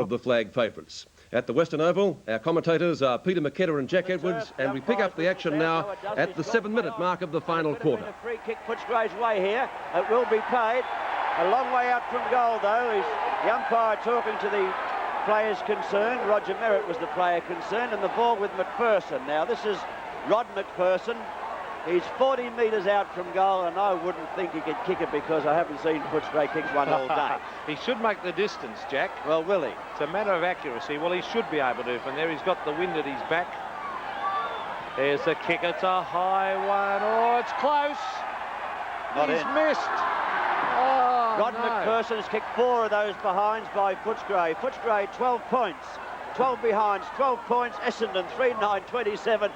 of the flag favourites. At the Western Oval, our commentators are Peter McKenna and Jack Edwards, and we pick up the action now at the 7-minute mark of the final quarter. A free kick Footscray's way here. It will be paid. A long way out from goal, though, is the umpire talking to the players concerned. Roger Merritt was the player concerned, and the ball with McPherson. Now, this is Rod McPherson. He's 40 metres out from goal, and I wouldn't think he could kick it because I haven't seen Footscray kicks one all day. He should make the distance, Jack. Well, will he? It's a matter of accuracy. Well, he should be able to. From there, he's got the wind at his back. There's the kick. It's a high one. Oh, it's close. He's missed. Oh, Rod no. McPherson has kicked 4 of those behinds by Footscray. Footscray, 12 points. 12 behinds, 12 points. Essendon, 3-9-27.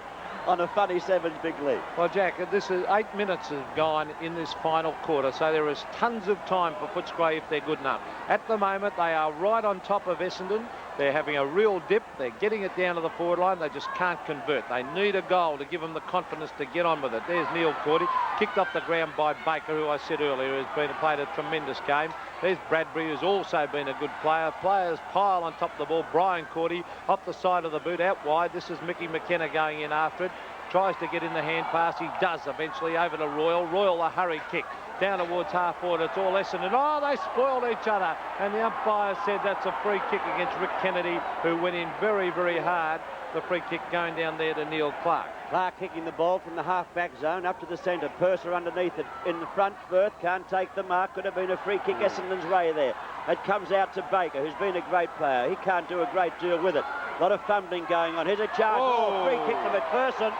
On a funny sevens big lead. Well, Jack, this is 8 minutes have gone in this final quarter, so there is tons of time for Footscray if they're good enough. At the moment, they are right on top of Essendon. They're having a real dip. They're getting it down to the forward line. They just can't convert. They need a goal to give them the confidence to get on with it. There's Neil Cordy, kicked off the ground by Baker, who I said earlier has played a tremendous game. There's Bradbury, who's also been a good player. Players pile on top of the ball. Brian Cordy off the side of the boot, out wide. This is Mickey McKenna going in after it. Tries to get in the hand pass. He does eventually over to Royal. Royal, a hurry kick down towards half forward. It's all Essendon. Oh, they spoiled each other. And the umpire said that's a free kick against Rick Kennedy, who went in very, very hard. The free kick going down there to Neil Clark. Clark kicking the ball from the half-back zone up to the centre. Purser underneath it in the front. Firth can't take the mark. Could have been a free kick Essendon's way there. It comes out to Baker, who's been a great player. He can't do a great deal with it. A lot of fumbling going on. Here's a charge. Oh, free kick to McPherson.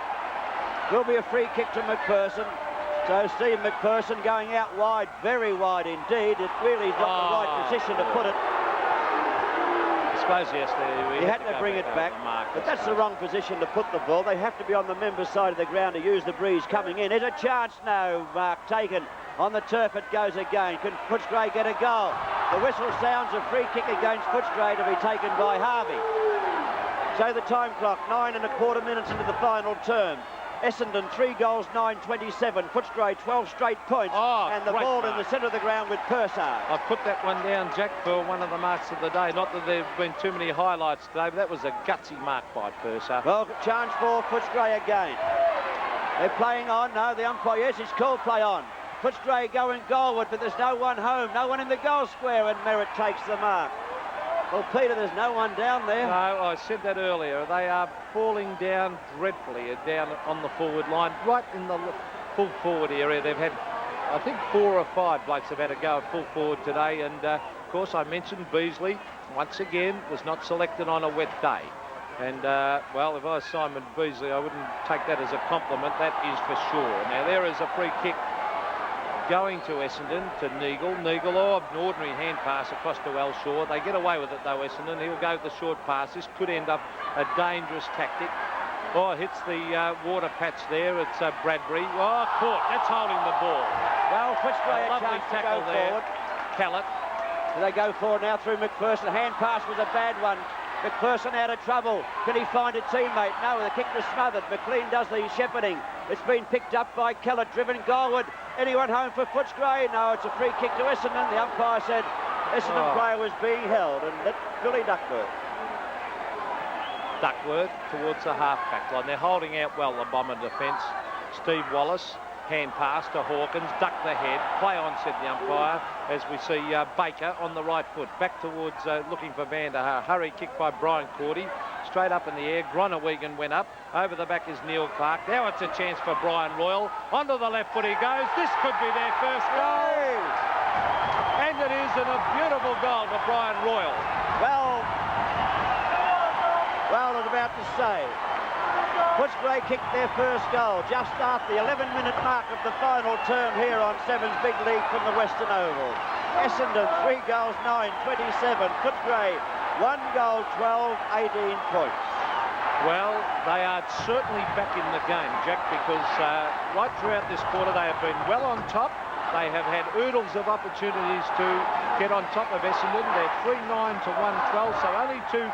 Will be a free kick to McPherson. So Steve McPherson going out wide, very wide indeed. It really is not the right position to put it. I suppose yesterday he had to bring it back, but that's the wrong position to put the ball. They have to be on the member's side of the ground to use the breeze coming in. There's a chance now, mark taken. On the turf it goes again. Can Footscray get a goal? The whistle sounds a free kick against Footscray to be taken by Harvey. So the time clock, 9¼ minutes into the final term. Essendon 3 goals, 9-27. Footscray 12 straight points, and the ball in the centre of the ground with Purser. I've put that one down, Jack, for one of the marks of the day. Not that there have been too many highlights today, but that was a gutsy mark by Purser. Well, chance for Footscray again. They're playing on. No, the umpire, yes, it's called play on. Footscray going goalward, but there's no one home, no one in the goal square, and Merritt takes the mark. Well, Peter, there's no one down there. No, I said that earlier. They are falling down dreadfully down on the forward line, right in the full forward area. They've had, I think, 4 or 5 blokes have had a go at full forward today. And, of course, I mentioned Beasley, once again, was not selected on a wet day. And, well, if I was Simon Beasley, I wouldn't take that as a compliment. That is for sure. Now, there is a free kick going to Essendon, to Neagle. Neagle, an ordinary hand pass across to Elshaw. They get away with it, though, Essendon. He'll go with the short pass. This could end up a dangerous tactic. Oh, hits the water patch there. It's Bradbury. Oh, caught. That's holding the ball. Well, Footscray a chance to go forward. Kellett. They go forward now through McPherson. Hand pass was a bad one. McPherson out of trouble. Can he find a teammate? No, the kick was smothered. McLean does the shepherding. It's been picked up by Kellett, driven goalward. Anyone home for Footscray? No, it's a free kick to Essendon. The umpire said Essendon player was being held, and let Billy Duckworth. Duckworth towards the half-back line. They're holding out well, the Bomber defence. Steve Wallace, hand pass to Hawkins, duck the head, play on, said the umpire, as we see Baker on the right foot, back towards looking for Van der Haar. Hurry kick by Brian Cordy, straight up in the air. Groenewegen went up, over the back is Neil Clark. Now it's a chance for Brian Royal, onto the left foot he goes. This could be their first goal, and it is, and a beautiful goal for Brian Royal. Well, I was about to say, Footscray kicked their first goal just after the 11-minute mark of the final term here on Sevens Big League from the Western Oval. Essendon 3 goals, 9-27. Footscray 1 goal, 12, 18 points. Well, they are certainly back in the game, Jack, because right throughout this quarter they have been well on top. They have had oodles of opportunities to get on top of Essendon. They're 3-9 to 1-12, so only two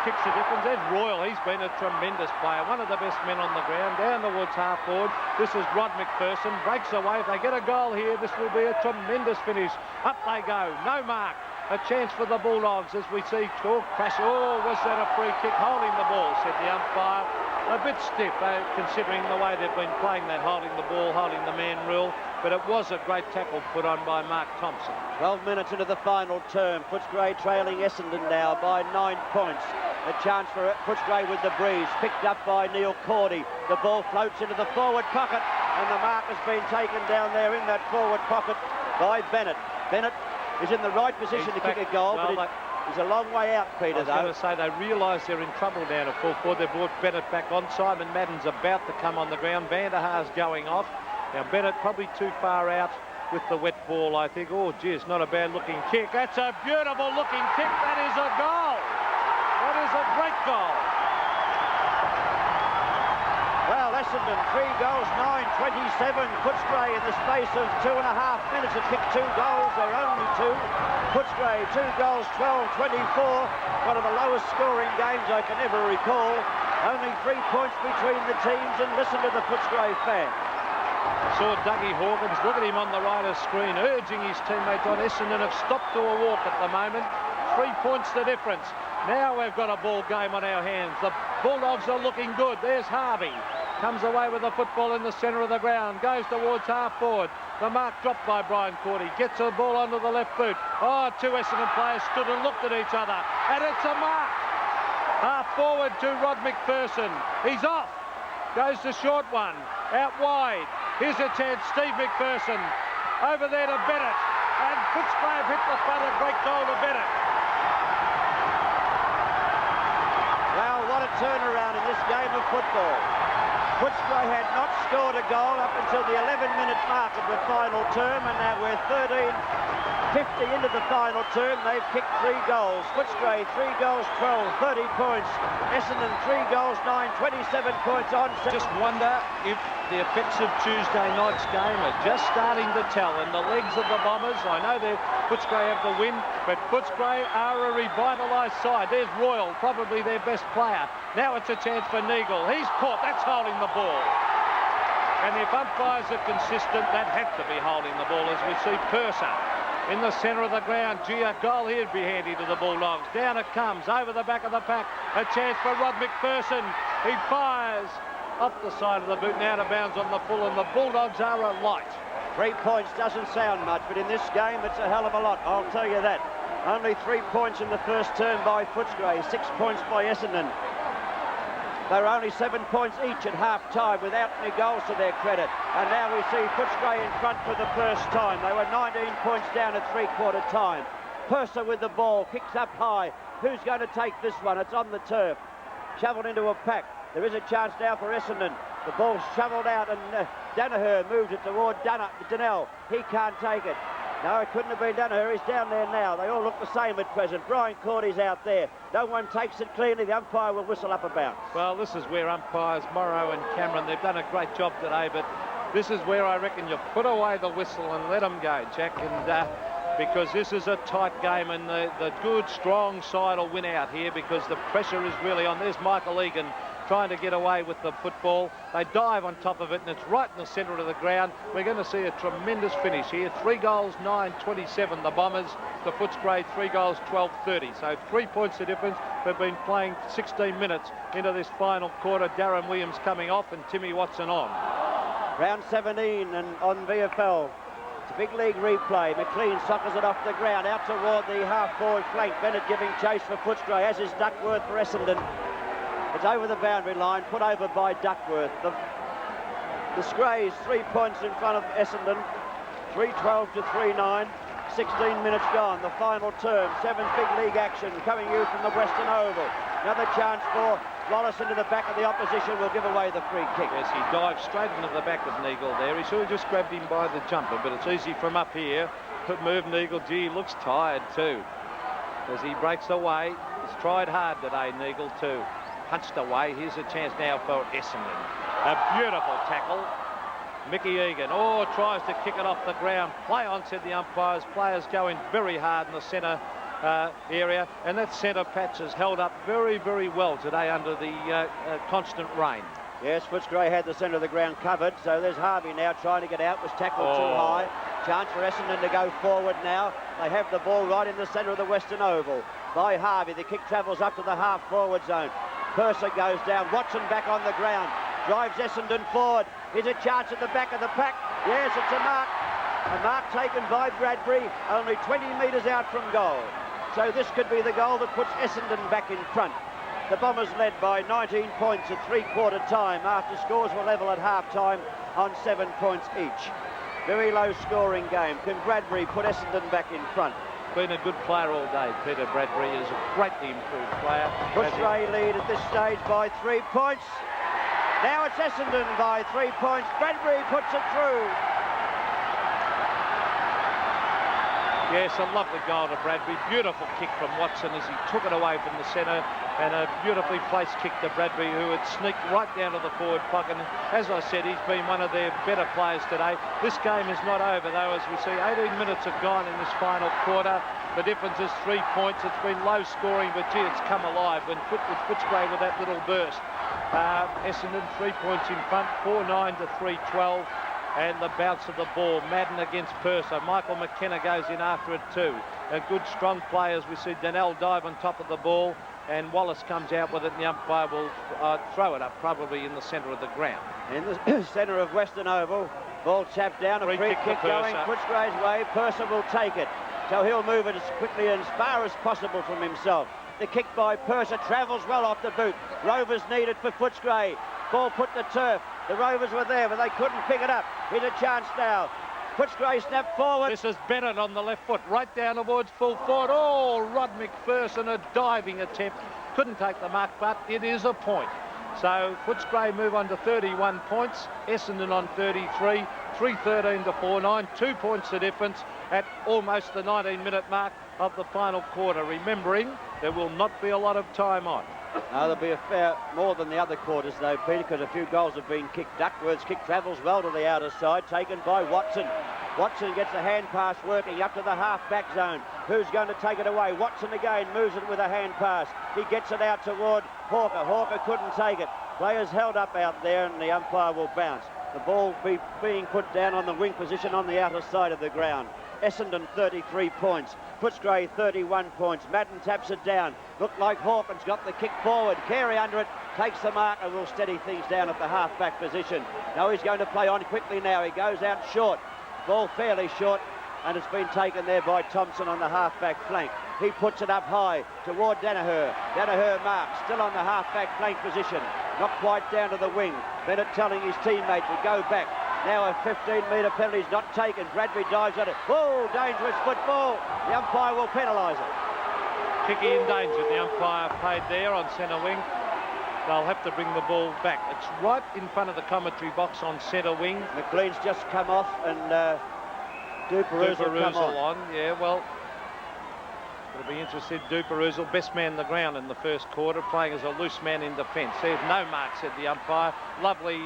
kicks of difference. There's Royal. He's been a tremendous player, one of the best men on the ground, down towards half forward. This is Rod McPherson, breaks away. If they get a goal here, this will be a tremendous finish. Up they go, no mark. A chance for the Bulldogs as we see crash. Oh, was that a free kick? Holding the ball, said the umpire. A bit stiff, considering the way they've been playing that holding the ball, holding the man rule. But it was a great tackle put on by Mark Thompson. 12 minutes into the final term. Footscray trailing Essendon now by 9 points. A chance for Footscray with the breeze. Picked up by Neil Cordy. The ball floats into the forward pocket. And the mark has been taken down there in that forward pocket by Bennett. Bennett is in the right position to kick a goal, but he's a long way out, Peter, though. I was going to say, they realise they're in trouble down at full forward. They've brought Bennett back on. Simon Madden's about to come on the ground. Vanderhaar's going off. Now, Bennett probably too far out with the wet ball, I think. Oh, gee, it's not a bad-looking kick. That's a beautiful-looking kick. That is a goal. That is a great goal. Well, Essendon, 3 goals, 9-27. Footscray in the space of 2.5 minutes have kicked 2 goals. There are only 2. Footscray, 2 goals, 12-24. One of the lowest scoring games I can ever recall. Only 3 points between the teams, and listen to the Footscray fan. Saw Dougie Hawkins, look at him on the right of screen, urging his teammates on. Essendon have stopped to a walk at the moment. 3 points the difference. Now we've got a ball game on our hands. The Bulldogs are looking good. There's Harvey. Comes away with the football in the centre of the ground. Goes towards half forward. The mark dropped by Brian Cordy. Gets the ball onto the left boot. Oh, 2 Essendon players stood and looked at each other. And it's a mark. Half forward to Rod McPherson. He's off. Goes the short one. Out wide. Here's a chance. Steve McPherson. Over there to Bennett. And Footscray have hit the front. A great goal to Bennett. Well, what a turnaround in this game of football. Footscray had not scored a goal up until the 11-minute mark of the final term, and now we're 13:50 into the final term. They've kicked 3 goals. Footscray, 3 goals, 12, 30 points. Essendon, 3 goals, 9, 27 points on. Just wonder if the effects of Tuesday night's game are just starting to tell in the legs of the Bombers. I know Footscray have the win, but Footscray are a revitalised side. There's Royal, probably their best player. Now it's a chance for Neagle. He's caught. That's holding the ball. And if umpires are consistent, that had to be holding the ball, as we see Purser in the centre of the ground. Gee, a goal here'd be handy to the Bulldogs. Down it comes, over the back of the pack. A chance for Rod McPherson. He fires off the side of the boot, now to bounds on the full, and the Bulldogs are a light. 3 points doesn't sound much, but in this game, it's a hell of a lot, I'll tell you that. Only 3 points in the first term by Footscray, 6 points by Essendon. They were only 7 points each at half-time without any goals to their credit. And now we see Footscray in front for the first time. They were 19 points down at 3/4 time. Purser with the ball, kicks up high. Who's going to take this one? It's on the turf. Shovelled into a pack. There is a chance now for Essendon. The ball's shovelled out, and Danaher moves it toward Donnell. He can't take it. No, it couldn't have been Danaher. He's down there now. They all look the same at present. Brian Cordy's out there. No one takes it cleanly. The umpire will whistle up a bounce. Well, this is where umpires Morrow and Cameron, they've done a great job today, but this is where I reckon you put away the whistle and let them go, Jack, and because this is a tight game, and the good, strong side will win out here because the pressure is really on. There's Michael Egan trying to get away with the football. They dive on top of it, and it's right in the centre of the ground. We're going to see a tremendous finish here. 3 goals, 9-27, the Bombers. The Footscray, 3 goals, 12-30. So 3 points the difference. We've been playing 16 minutes into this final quarter. Darren Williams coming off and Timmy Watson on. Round 17 and on VFL. It's a big league replay. McLean soccers it off the ground out toward the half-forward flank. Bennett giving chase for Footscray, as is Duckworth for Essendon. It's over the boundary line, put over by Duckworth. The Scrays 3 points in front of Essendon, 3-12 to 3-9, 16 minutes gone. The final term, 7 big league action coming you from the Western Oval. Another chance for Wallace into the back of the opposition, will give away the free kick. Yes, he dived straight into the back of Neagle there. He sort of just grabbed him by the jumper, but it's easy from up here to move Neagle. Gee, he looks tired too as he breaks away. He's tried hard today, Neagle too. Punched away. Here's a chance now for Essendon. A beautiful tackle. Mickey Egan, tries to kick it off the ground. Play on, said the umpires. Players going very hard in the centre area, and that centre patch has held up very, very well today under the constant rain. Yes, Footscray had the centre of the ground covered, so there's Harvey now trying to get out, was tackled too high. Chance for Essendon to go forward now. They have the ball right in the centre of the Western Oval by Harvey. The kick travels up to the half-forward zone. Purser goes down, Watson back on the ground, drives Essendon forward. Here's a chance at the back of the pack. Yes, it's a mark. A mark taken by Bradbury, only 20 metres out from goal. So this could be the goal that puts Essendon back in front. The Bombers led by 19 points at three-quarter time after scores were level at half-time on 7 points each. Very low-scoring game. Can Bradbury put Essendon back in front? Been a good player all day. Peter Bradbury is a greatly improved player. Footscray lead at this stage by 3 points. Now it's Essendon by 3 points. Bradbury puts it through. Yes, a lovely goal to Bradbury. Beautiful kick from Watson as he took it away from the centre, and a beautifully placed kick to Bradbury, who had sneaked right down to the forward pocket. And as I said, he's been one of their better players today. This game is not over, though, as we see 18 minutes have gone in this final quarter. The difference is 3 points. It's been low scoring, but gee, it's come alive when Footscray with that little burst. Essendon 3 points in front, 4-9 to 3-12. And the bounce of the ball, Madden against Purser. Michael McKenna goes in after it too. A good strong play as we see Donnell dive on top of the ball, and Wallace comes out with it, and the umpire will throw it up probably in the centre of the ground. In the centre of Western Oval, ball tapped down, a free kick going Footscray's way. Purser will take it, so he'll move it as quickly and as far as possible from himself. The kick by Purser travels well off the boot. Rovers needed for Footscray. Ball put to turf. The Rovers were there, but they couldn't pick it up. Here's a chance now. Footscray snapped forward. This is Bennett on the left foot, right down towards full forward. Oh, Rod McPherson, a diving attempt. Couldn't take the mark, but it is a point. So Footscray move on to 31 points. Essendon on 33. 3-13 to 4-9. 2 points the difference at almost the 19-minute mark of the final quarter. Remembering, there will not be a lot of time on. There'll be a fair more than the other quarters, though, Peter, because a few goals have been kicked. Duckworth's kick travels well to the outer side, taken by Watson. Watson gets a hand pass working up to the half-back zone. Who's going to take it away? Watson again moves it with a hand pass. He gets it out toward Hawker. Hawker couldn't take it. Players held up out there, and the umpire will bounce. The ball being put down on the wing position on the outer side of the ground. Essendon 33 points. Footscray 31 points. Madden taps it down. Looked like Hawkins got the kick forward. Carey under it, takes the mark and will steady things down at the half-back position. Now he's going to play on quickly now. He goes out short. Ball fairly short, and it's been taken there by Thompson on the half-back flank. He puts it up high toward Danaher. Danaher marks, still on the half-back flank position. Not quite down to the wing. Bennett telling his teammate to go back. Now a 15-metre penalty is not taken. Bradbury dives at it. Oh, dangerous football. The umpire will penalise it. Kicky in danger. The umpire paid there on centre wing. They'll have to bring the ball back. It's right in front of the commentary box on centre wing. McLean's just come off, and Duperouz will come on. Yeah, well, it'll be interesting. Duperouz, best man on the ground in the first quarter, playing as a loose man in defence. There's no mark, said the umpire. Lovely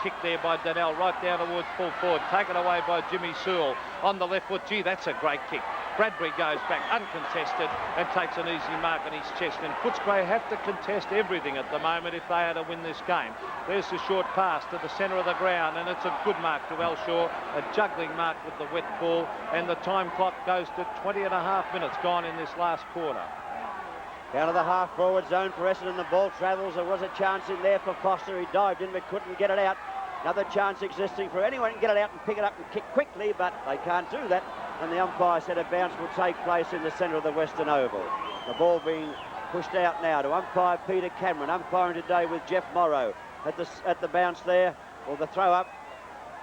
kick there by Donnell, right down towards full forward. Taken away by Jimmy Sewell on the left foot. Gee, that's a great kick. Bradbury goes back uncontested and takes an easy mark on his chest. And Footscray have to contest everything at the moment if they are to win this game. There's the short pass to the centre of the ground, and it's a good mark to Elshaw. A juggling mark with the wet ball, and the time clock goes to 20 and a half minutes gone in this last quarter. Down to the half-forward zone for Essendon. The ball travels. There was a chance in there for Foster. He dived in but couldn't get it out. Another chance existing for anyone to get it out and pick it up and kick quickly, but they can't do that. And the umpire said a bounce will take place in the centre of the Western Oval. The ball being pushed out now to umpire Peter Cameron, umpiring today with Jeff Morrow at the bounce there, or the throw up.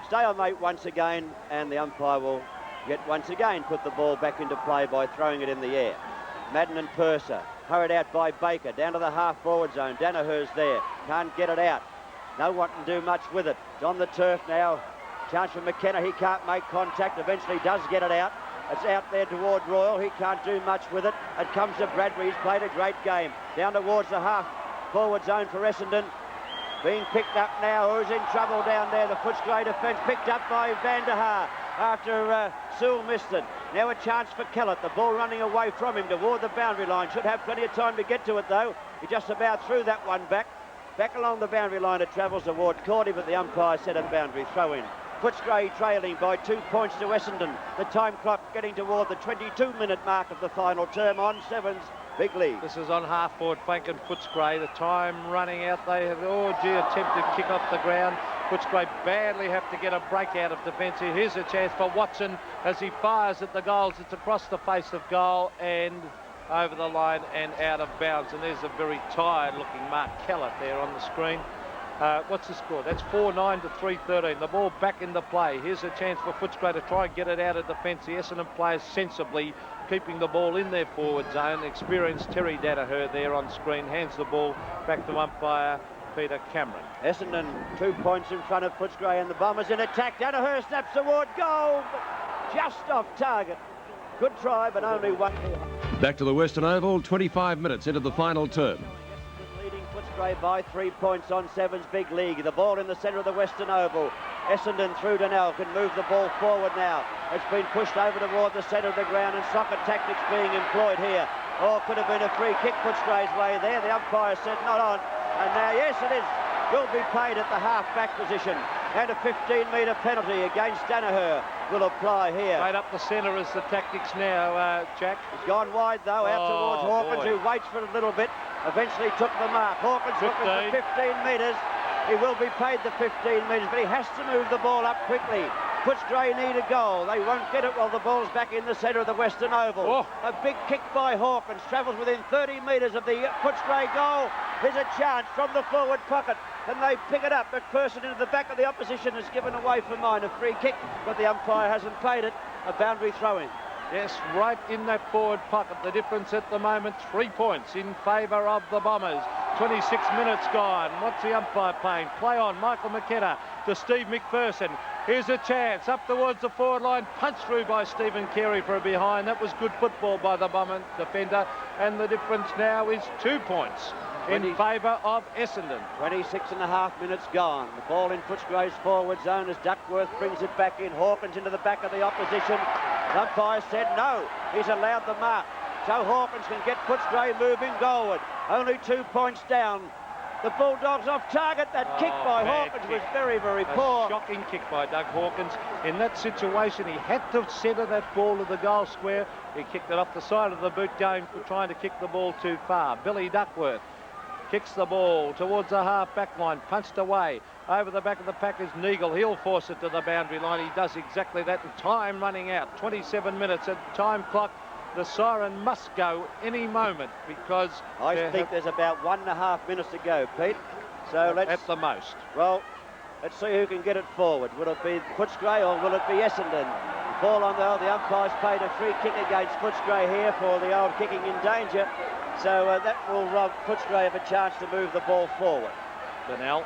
Stalemate once again, and the umpire will yet once again put the ball back into play by throwing it in the air. Madden and Purser hurried out by Baker, down to the half-forward zone. Danaher's there, can't get it out. No one can do much with it. It's on the turf now. Chance for McKenna. He can't make contact. Eventually does get it out. It's out there toward Royal. He can't do much with it. It comes to Bradbury. He's played a great game. Down towards the half-forward zone for Essendon. Being picked up now. Who's in trouble down there? The Footscray defence picked up by Van der Haar after Sewell missed it. Now a chance for Kellett. The ball running away from him toward the boundary line. Should have plenty of time to get to it, though. He just about threw that one back. Back along the boundary line it travels toward Cordy, but the umpire said a boundary throw in. Footscray trailing by 2 points to Essendon. The time clock getting toward the 22-minute mark of the final term on Sevens Big League. This is on half-forward flank and Footscray. The time running out. They have, attempted kick off the ground. Footscray badly have to get a break out of defence here. Here's a chance for Watson as he fires at the goals. It's across the face of goal and over the line and out of bounds. And there's a very tired-looking Mark Kellett there on the screen. What's the score? That's 4-9 to 3-13. The ball back into play. Here's a chance for Footscray to try and get it out of defence. The Essendon players sensibly keeping the ball in their forward zone. Experienced Terry Danaher there on screen. Hands the ball back to umpire Peter Cameron. Essendon 2 points in front of Footscray and the Bombers in attack. Danaher snaps toward goal, but just off target. Good try, but only one. Back to the Western Oval, 25 minutes into the final term. Leading Footscray by 3 points on Sevens Big League. The ball in the centre of the Western Oval. Essendon through Donnell can move the ball forward now. It's been pushed over toward the centre of the ground and soccer tactics being employed here. Oh, could have been a free kick Footscray's way there. The umpire said not on. And now, yes, it is. Will be paid at the half-back position. And a 15-metre penalty against Danaher will apply here. Right up the centre is the tactics now, Jack. He's gone wide, though, out towards Hawkins, who waits for a little bit. Eventually took the mark. Hawkins looking for 15 metres. He will be paid the 15 metres, but he has to move the ball up quickly. Footscray need a goal. They won't get it while the ball's back in the centre of the Western Oval. Oh. A big kick by Hawkins. Travels within 30 metres of the Footscray goal. There's a chance from the forward pocket. And they pick it up. McPherson into the back of the opposition has given away for mine a free kick, but the umpire hasn't paid it. A boundary throw-in. Yes, right in that forward pocket. The difference at the moment, 3 points in favour of the Bombers. 26 minutes gone. What's the umpire playing? Play on. Michael McKenna to Steve McPherson. Here's a chance. Up towards the forward line. Punched through by Stephen Carey for a behind. That was good football by the Bomber defender. And the difference now is 2 points in favour of Essendon. 26.5 minutes gone. The ball in Footscray's forward zone as Duckworth brings it back in. Hawkins into the back of the opposition. The umpire said no. He's allowed the mark. So Hawkins can get Footscray moving goalward. Only 2 points down. The Bulldogs off target. That kick by Hawkins was very, very poor. Shocking kick by Doug Hawkins. In that situation, he had to centre that ball to the goal square. He kicked it off the side of the boot, going for trying to kick the ball too far. Billy Duckworth kicks the ball towards the half-back line, punched away. Over the back of the pack is Neagle. He'll force it to the boundary line. He does exactly that. And time running out. 27 minutes at time clock. The siren must go any moment because I think there's about 1.5 minutes to go, Pete. So let's... At the most. Well, let's see who can get it forward. Will it be Footscray or will it be Essendon? The ball on the umpire's paid a free kick against Footscray here for the old kicking in danger. So that will rob Footscray of a chance to move the ball forward. Donnell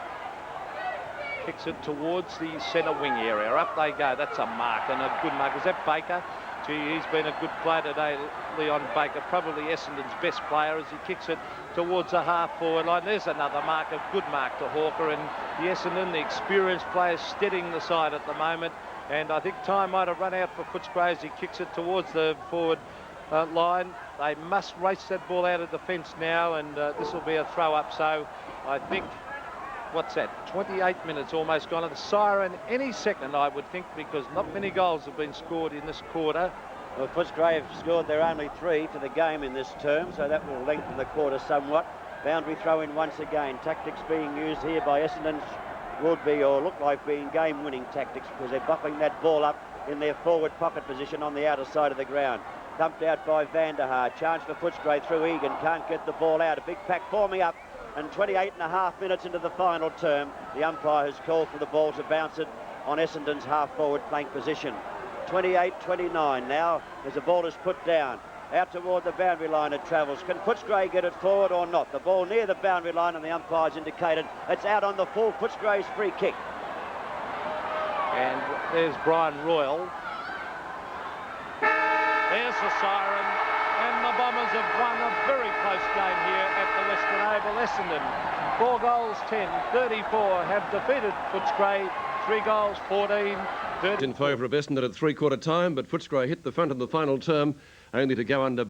kicks it towards the centre wing area. Up they go. That's a mark, and a good mark. Is that Baker? Gee, he's been a good player today, Leon Baker. Probably Essendon's best player as he kicks it towards the half-forward line. There's another mark, a good mark to Hawker. And the Essendon, the experienced players, steadying the side at the moment. And I think time might have run out for Footscray as he kicks it towards the forward line. They must race that ball out of defence now, and this will be a throw-up. So I think, what's that, 28 minutes almost gone. The siren any second, I would think, because not many goals have been scored in this quarter. Well, Footscray have scored their only 3 for the game in this term, so that will lengthen the quarter somewhat. Boundary throw-in once again. Tactics being used here by Essendon would be, or look like being, game-winning tactics, because they're buffing that ball up in their forward pocket position on the outer side of the ground. Dumped out by Vanderhaar. Chance for Footscray through Egan. Can't get the ball out. A big pack forming up. And 28.5 minutes into the final term, the umpire has called for the ball to bounce it on Essendon's half-forward flank position. 28-29 now as the ball is put down. Out toward the boundary line it travels. Can Footscray get it forward or not? The ball near the boundary line, and the umpire's indicated it's out on the full. Footscray's free kick. And there's Brian Royal. There's the siren, and the Bombers have won a very close game here at the Western Oval. Essendon, 4 goals, 10-34, have defeated Footscray, 3 goals, 14. In favour of Essendon at three-quarter time, but Footscray hit the front in the final term, only to go under